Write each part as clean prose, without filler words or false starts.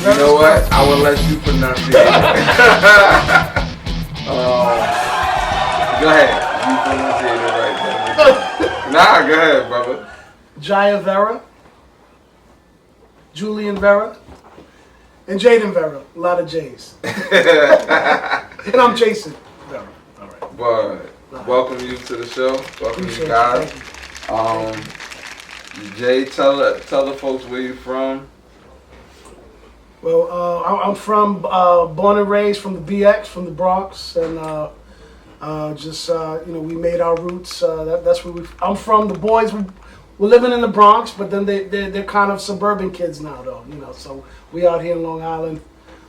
You know what? I will let you pronounce it. Go ahead. You pronunciate it right, brother. Nah, go ahead, brother. Jaya Vera, Julian Vera, and Jaden Vera. A lot of J's. And I'm Jason Vera. All right. But welcome you to the show. Welcome you guys. Jay, tell the folks where you from. Well, I'm from born and raised from the BX, from the Bronx, and we made our roots. That's where I'm from. The boys were living in the Bronx, but then they're kind of suburban kids now, though. So we out here in Long Island,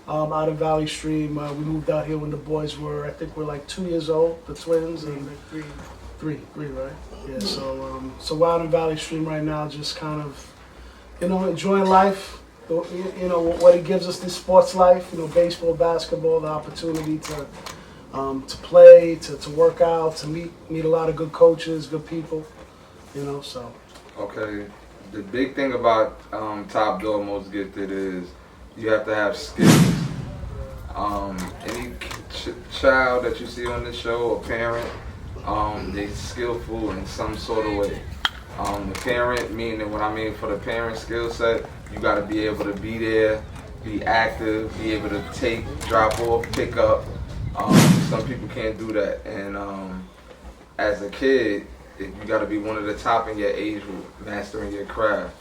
out of Valley Stream. We moved out here when the boys were, I think, we're like 2 years old, the twins, and three, right? Yeah. So we're out in Valley Stream right now, just kind of, enjoying life. What it gives us, this sports life, baseball, basketball, the opportunity to play, to work out, to meet a lot of good coaches, good people, so. Okay, the big thing about Top Dog Most Gifted is you have to have skills. Any child that you see on this show, or parent, they're skillful in some sort of way. The parent, meaning what I mean for the parent skill set, you got to be able to be there, be active, be able to take, drop off, pick up. Some people can't do that. And as a kid, you got to be one of the top in your age group, mastering your craft.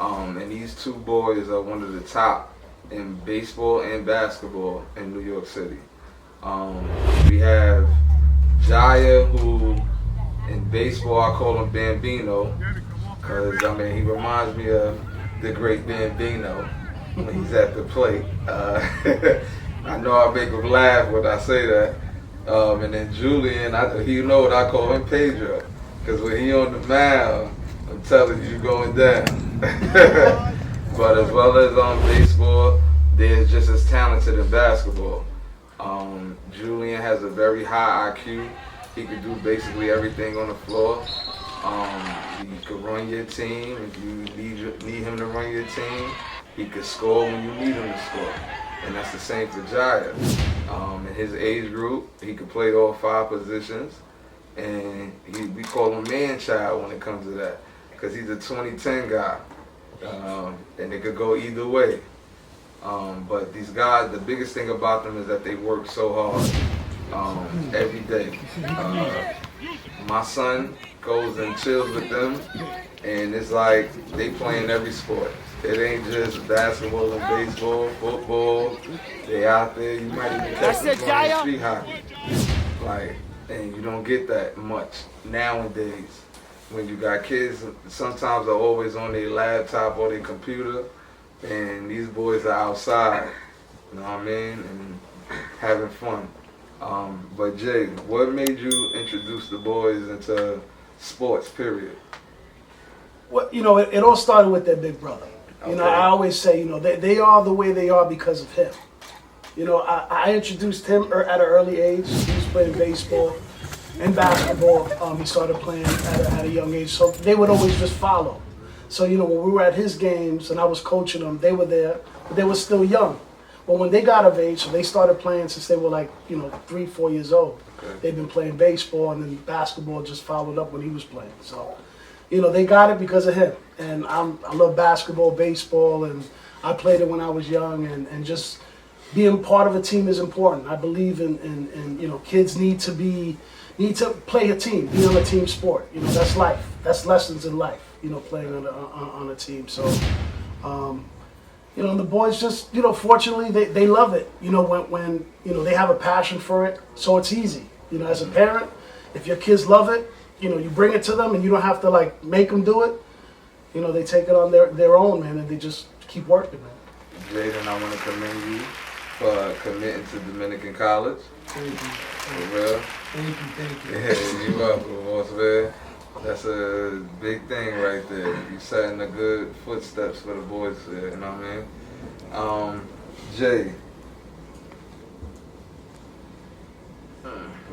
And these two boys are one of the top in baseball and basketball in New York City. We have Jaya, who in baseball I call him Bambino, because he reminds me of the great Bambino when he's at the plate. I know I make him laugh when I say that. And then Julian, you know what I call him, Pedro, because when he on the mound, I'm telling you, going down. But as well as on baseball, they're just as talented in basketball. Julian has a very high IQ. He can do basically everything on the floor. He could run your team if you need him to run your team. He could score when you need him to score. And that's the same for Jaya. In his age group, he could play all 5 positions. And we call him man-child when it comes to that, because he's a 2010 guy. And it could go either way. But these guys, the biggest thing about them is that they work so hard every day. My son goes and chills with them, and it's like they playing every sport. It ain't just basketball and baseball, football. They out there. You might even catch them playing street hockey. And you don't get that much nowadays. When you got kids, sometimes they're always on their laptop or their computer, and these boys are outside, you know what I mean, and having fun. But Jay, what made you introduce the boys into sports, period? Well, it all started with their big brother. Okay. I always say, they are the way they are because of him. I introduced him at an early age. He was playing baseball and basketball. He started playing at a young age, so they would always just follow. So, when we were at his games and I was coaching them, they were there, but they were still young. But when they got of age, so they started playing since they were 3, 4 years old. Okay. They've been playing baseball, and then basketball just followed up when he was playing. So, they got it because of him. And I love basketball, baseball, and I played it when I was young, and just being part of a team is important. I believe in kids need to play a team, be on a team sport. That's life. That's lessons in life. Playing on a team. So, the boys just, fortunately they love it. When they have a passion for it, so it's easy. As a parent, if your kids love it, you bring it to them, and you don't have to make them do it. They take it on their own, man, and they just keep working, man. Jaden, I want to commend you for committing to Dominican College. Thank you. For real. Thank you. Yeah, you're welcome, boss man. That's a big thing right there. You setting the good footsteps for the boys there, you know what I mean? Jay,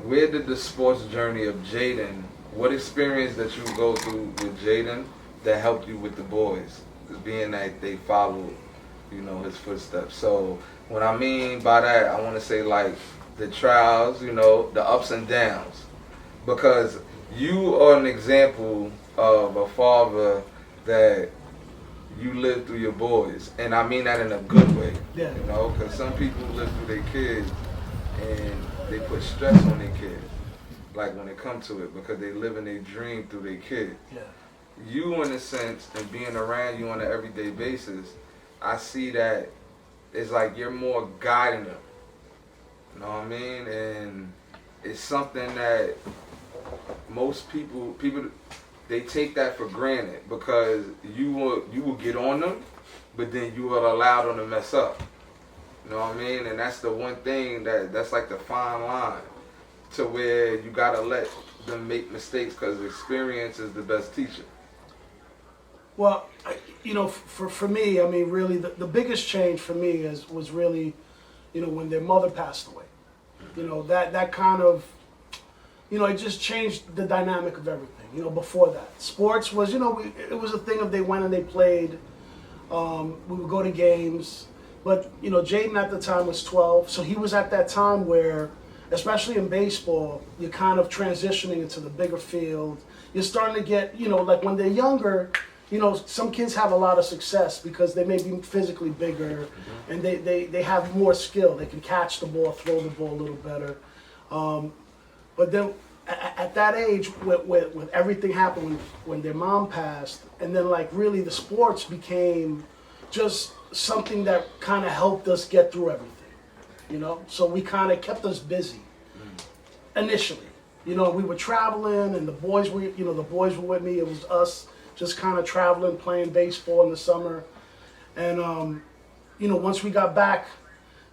where did the sports journey of Jaden, what experience that you go through with Jaden that helped you with the boys? Being that they followed you know, his footsteps. So what I mean by that, I want to say like the trials, you know, the ups and downs, because you are an example of a father that you live through your boys, and I mean that in a good way. Yeah. You know, because some people live through their kids and they put stress on their kids, like when it comes to it, because they live in their dream through their kids. Yeah. You, in a sense, and being around you on an everyday basis, I see that it's like you're more guiding them. You know what I mean? And it's something that most people they take that for granted, because you will get on them, but then you will allow them to mess up. You know what I mean? And that's the one thing that's like the fine line, to where you gotta let them make mistakes, because experience is the best teacher. Well, you know, for me, I mean, really, the biggest change for me was really, you know, when their mother passed away. You know, that kind of, you know, it just changed the dynamic of everything. You know, before that, sports was, you know, it was a thing of they went and they played. We would go to games. But, you know, Jaden at the time was 12, so he was at that time where, especially in baseball, you're kind of transitioning into the bigger field. You're starting to get, you know, like when they're younger, you know, some kids have a lot of success because they may be physically bigger, and they have more skill. They can catch the ball, throw the ball a little better. But then at that age, with everything happened when their mom passed, and then like really the sports became just something that kind of helped us get through everything, you know? So we kind of kept us busy initially. You know, we were traveling, and the boys were with me. It was us just kind of traveling, playing baseball in the summer. And, you know, once we got back,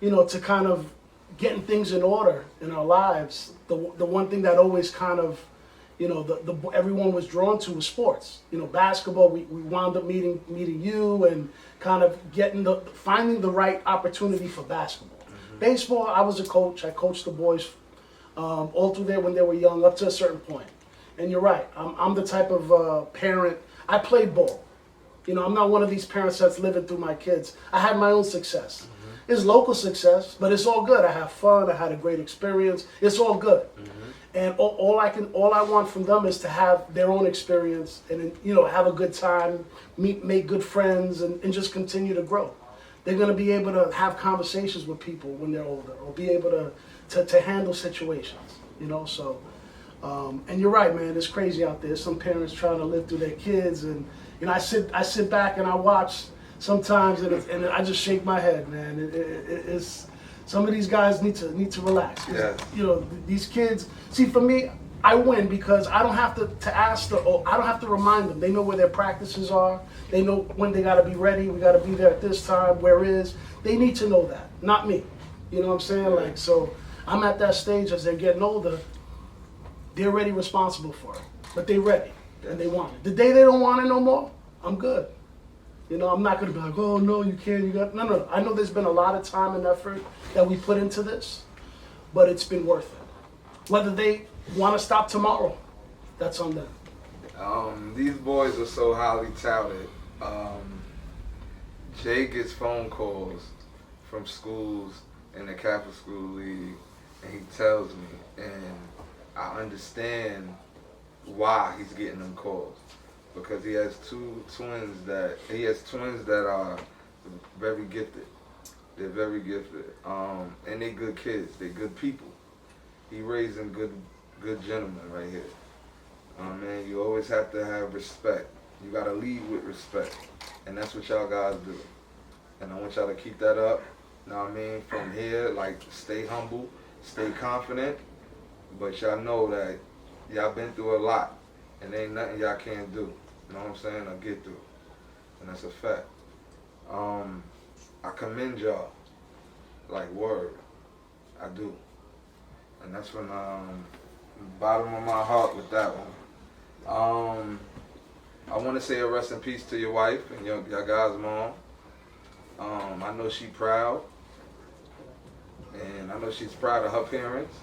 you know, to kind of getting things in order in our lives, the one thing that always kind of, you know, everyone was drawn to was sports. You know, basketball, we wound up meeting you and kind of finding the right opportunity for basketball. Baseball, I was a coach. I coached the boys all through there when they were young, up to a certain point. And you're right, I'm the type of parent, I played ball. You know, I'm not one of these parents that's living through my kids. I had my own success. It's local success, but it's all good. I have fun. I had a great experience. It's all good. And all I want from them is to have their own experience and, you know, have a good time, make good friends, and just continue to grow. They're going to be able to have conversations with people when they're older, or be able to handle situations, you know. So, and you're right, man. It's crazy out there. Some parents trying to live through their kids, and you know, I sit back and I watch sometimes, and I just shake my head, man. It's some of these guys need to relax. Yeah. You know, these kids. See, for me, I win because I don't have to ask I don't have to remind them. They know where their practices are. They know when they got to be ready. We got to be there at this time. Where is? They need to know that, not me. You know what I'm saying? Like, so I'm at that stage as they're getting older. They're already responsible for it, but they're ready and they want it. The day they don't want it no more, I'm good. You know, I'm not going to be like, oh, no, you can't. No. I know there's been a lot of time and effort that we put into this, but it's been worth it. Whether they want to stop tomorrow, that's on them. These boys are so highly touted. Jay gets phone calls from schools in the Catholic School League, and he tells me, and I understand why he's getting them calls. Because he has twins that are very gifted. They're very gifted, and they good kids. They good people. He raising good gentlemen right here. Man, you always have to have respect. You gotta lead with respect, and that's what y'all guys do. And I want y'all to keep that up. You know what I mean? From here, like, stay humble, stay confident, but y'all know that y'all been through a lot, and ain't nothing y'all can't do. You know what I'm saying? I get through. And that's a fact. I commend y'all. Like, word. I do. And that's from bottom of my heart with that one. I want to say a rest in peace to your wife and your guys' mom. I know she proud. And I know she's proud of her parents.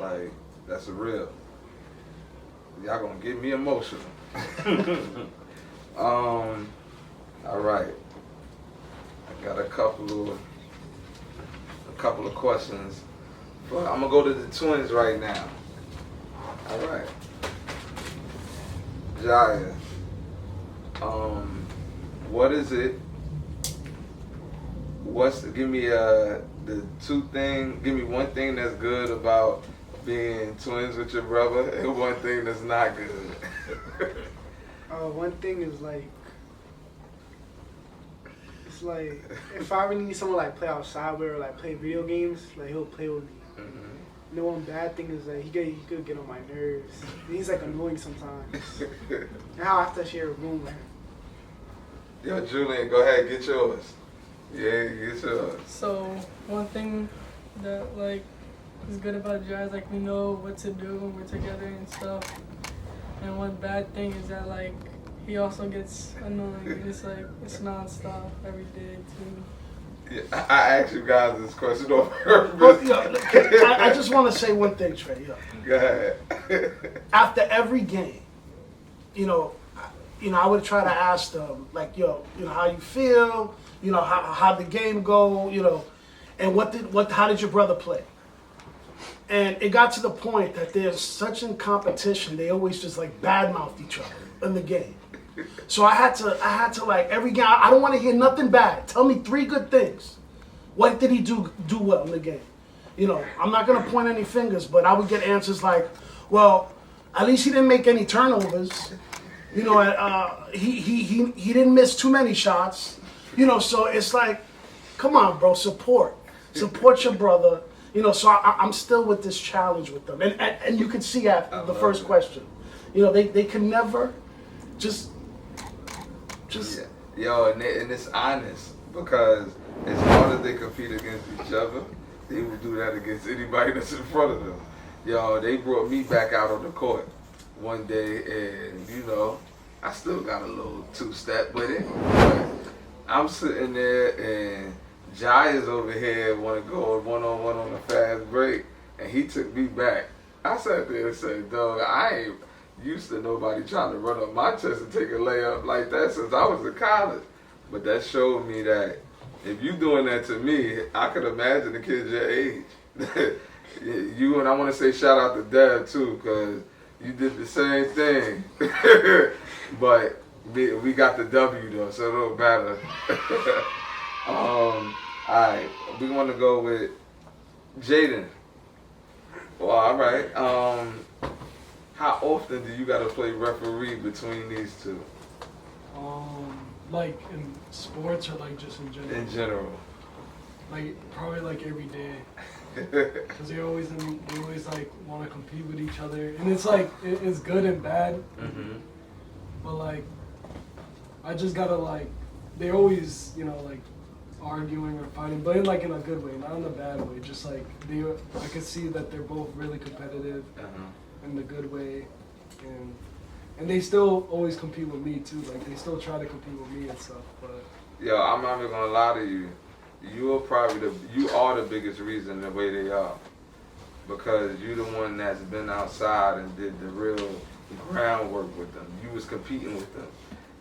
Like, that's real. Y'all gonna get me emotional. All right. got a couple of questions. But I'm gonna go to the twins right now. All right, Jaya. What is it? Give me give me one thing that's good about being twins with your brother, and one thing that's not good. One thing is it's like if I ever need someone like play outside with or like play video games, like he'll play with me. Mm-hmm. You know, one bad thing is that he could get on my nerves. He's like annoying sometimes. And how I have to share a room with him. Yo, Julian, go ahead, get yours. Yeah, get yours. So one thing that like is good about Jai is like we know what to do when we're together and stuff. And one bad thing is that like he also gets annoying. It's like it's nonstop every day too. Yeah, I asked you guys this question over But, I just want to say one thing, Trey. Go ahead. After every game, I would try to ask them, like, how you feel, how the game go, and how did your brother play? And it got to the point that there's such in competition, they always just like badmouth each other in the game. So I had to like every game. I don't want to hear nothing bad. Tell me 3 good things. What did he do well in the game? I'm not gonna point any fingers, but I would get answers like, well, at least he didn't make any turnovers. He didn't miss too many shots. So it's like, come on, bro, support your brother. So I'm still with this challenge with them, and you can see after the first question, they can never just. Yeah. Yo, and it's honest because as hard as they compete against each other, they will do that against anybody that's in front of them. Yo, they brought me back out on the court one day, and I still got a little 2-step with it. But I'm sitting there, and Jai is over here want to go one-on-one on a fast break, and he took me back. I sat there and said, dog, I ain't used to nobody trying to run up my chest and take a layup like that since I was in college. But that showed me that if you doing that to me, I could imagine the kids your age. You, and I want to say shout out to Dad too, because you did the same thing. But we got the W though, so it don't matter. Alright, we want to go with Jaden. Well, alright. How often do you gotta play referee between these two? Like in sports or like just in general? In general. Like probably like every day. Because they always like want to compete with each other, and it's like it's good and bad. Mm-hmm. But like, I just gotta like, they always like arguing or fighting, but in a good way, not in a bad way. Just like I could see that they're both really competitive in the good way, and they still always compete with me too. Like they still try to compete with me and stuff. But yo, I'm not even gonna lie to you. You are the biggest reason the way they are, because you're the one that's been outside and did the real groundwork with them. You was competing with them.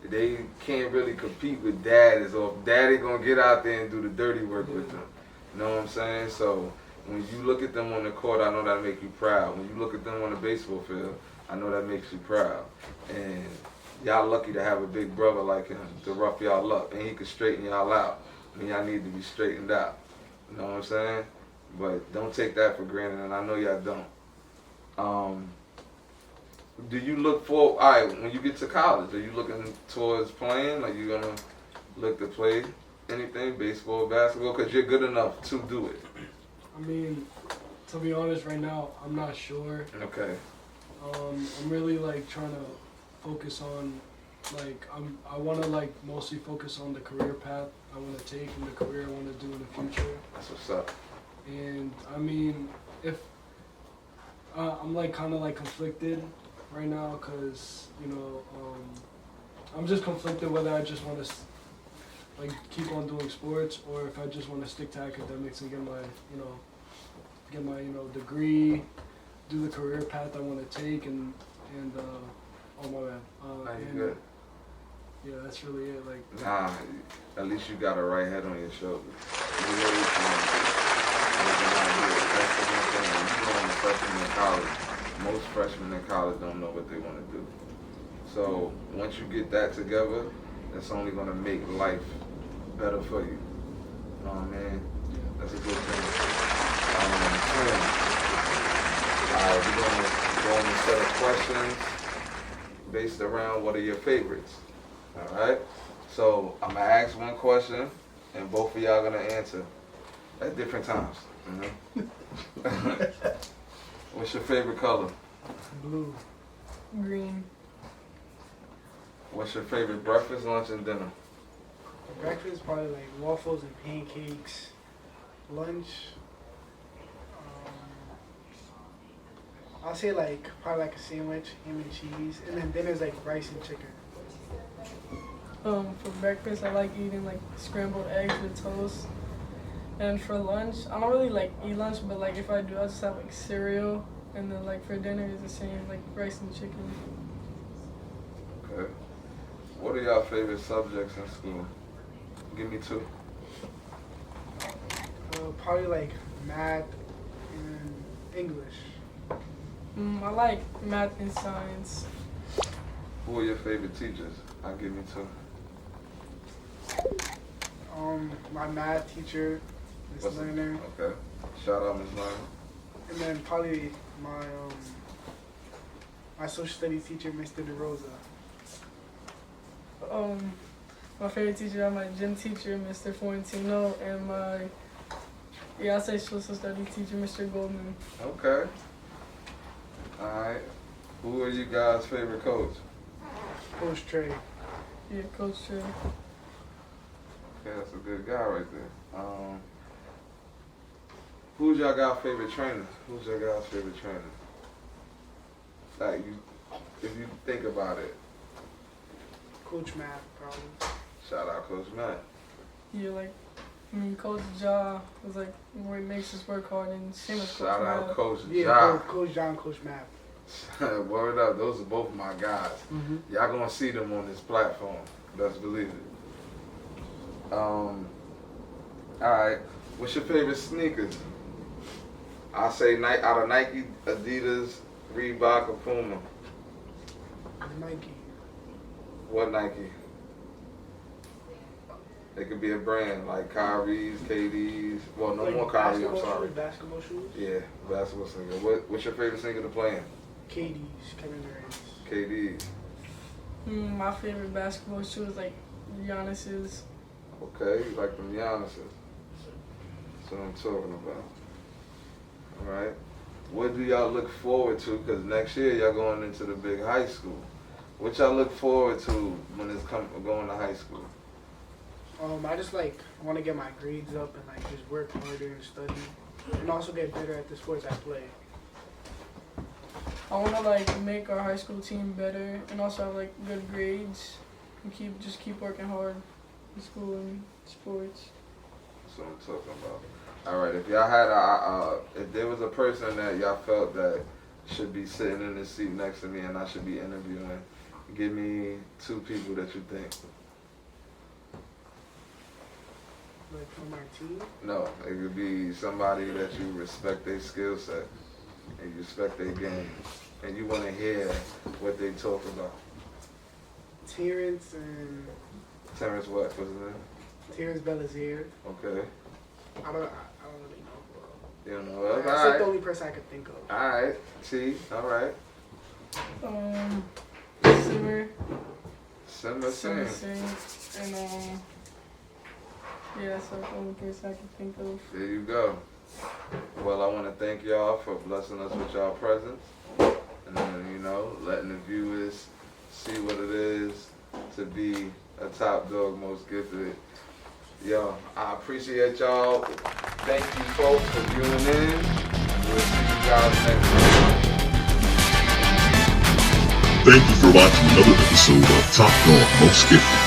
They can't really compete with Dad as well. Daddy gonna get out there and do the dirty work with them. You know what I'm saying? So when you look at them on the court, I know that make you proud. When you look at them on the baseball field, I know that makes you proud. And y'all lucky to have a big brother like him to rough y'all up, and he can straighten y'all out when y'all need to be straightened out. You know what I'm saying? But don't take that for granted, and I know y'all don't. Do you look for, alright, when you get to college, are you looking towards playing? Like you gonna look to play anything, baseball, basketball? Because you're good enough to do it. I mean, to be honest, right now I'm not sure. Okay. I'm really like trying to focus on, like I want to like mostly focus on the career path I want to take and the career I want to do in the future. That's what's up. And I mean, if I'm like kind of like conflicted right now, because I'm just conflicted whether I just want to like keep on doing sports or if I just want to stick to academics and get my degree, do the career path I want to take, and oh my bad. Are you good? yeah, that's really it. Like, Nah, at least you got a right head on your shoulder. You know what you want to do. That's the one thing. When you going to freshman in college, most freshmen in college don't know what they want to do. So once you get that together, that's only going to make life better for you. You know what I mean? That's a good thing. Alright, we're going to go on a set of questions based around what are your favorites. Alright? So I'm going to ask one question and both of y'all going to answer at different times. You know? What's your favorite color? Blue. Green. What's What's your favorite breakfast, lunch, and dinner? breakfast? Probably like waffles and pancakes. Lunch. I'll say like probably like a sandwich, ham and cheese, and then dinner's like rice and chicken. For breakfast, I like eating like scrambled eggs with toast. And for lunch, I don't really like eat lunch, but like if I do, I just have like cereal. And then like for dinner, it's the same, like rice and chicken. Okay. What are y'all favorite subjects in school? Give me two. Probably like math and English. I like math and science. Who are your favorite teachers? I'll give you two. My math teacher, Miss What's it? Lerner, Okay. Shout out Ms. Lerner. and then probably my my social studies teacher, Mr. DeRosa. My favorite teacher are my gym teacher, Mr. Forentino, and my I say social studies teacher, Mr. Goldman. Okay. Alright. Who are you guys' favorite coach? Coach Trey. Yeah, Coach Trey. Okay, that's a good guy right there. Who's y'all guys' favorite trainer? Who's your guys' favorite trainer? Like you, if you think about it. Coach Matt, probably. Shout out Coach Matt. Yeah, Coach Ja was like where he makes us work hard, and same as Coach Shout out Matt. Coach Yeah, Ja. Coach John, Coach Matt. Word up, those are both my guys. Mm-hmm. Y'all gonna see them on this platform. Best believe it. Alright. What's your favorite sneakers? I say out of Nike, Adidas, Reebok, or Puma. Nike. What Nike? It could be a brand like Kyrie's, KD's. Well, no Like more Kyrie. I'm basketball sorry. shoes, basketball shoes. Yeah, basketball sneaker. What's your favorite sneaker to play in? KD's, Kevin Durant's. KD's. My favorite basketball shoe is like Giannis's. Okay, you like them Giannis's. That's what I'm talking about. All right. What do y'all look forward to? Because next year y'all going into the big high school. What y'all look forward to when it's going to high school? I just want to get my grades up and just work harder and study, and also get better at the sports I play. I want to make our high school team better, and also have good grades, and keep working hard in school and sports. That's what I'm talking about. All right. If y'all had if there was a person that y'all felt that should be sitting in this seat next to me and I should be interviewing, give me two people that you think. Like for my team. No, it could be somebody that you respect their skill set and you respect their game and you want to hear what they talk about. Terrence and Terrence what? What's his name? Terrence Belazier. Okay. I don't really know, bro. You don't know us? That's All like the right. only person I could think of. All right. T. All right. Simmer. Simmer Simmer Singh. Singh, and that's the only person I can think of. There you go. Well, I want to thank y'all for blessing us with y'all presence and then, letting the viewers see what it is to be a top dog, most gifted. Yo, I appreciate y'all. Thank you folks for viewing in. We'll see you guys next time. Thank you for watching another episode of Top Dog Most Gifted.